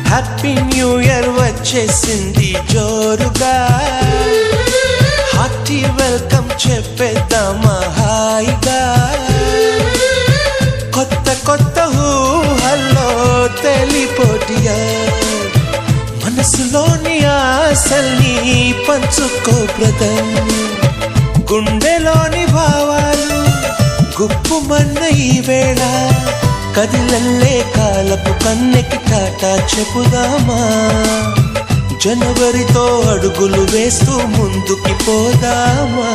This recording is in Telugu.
హ్యాపీ న్యూ ఇయర్ వచ్చేసింది జోరుగా, హార్టీ వెల్కమ్ చెప్పేద్దామా హాయిగా. కొత్త కొత్త ఊహల్లో తెలిపోటియా, మనసులోని ఆశల్ని పంచుకో బ్రదర్. గుండెలోని భావాలు గుప్పుమన్న ఈ వేళ, కదిలల్లే కాలపు కన్నెకి టాటా చెప్పుదామా. జనవరితో అడుగులు వేస్తూ ముందుకి పోదామా.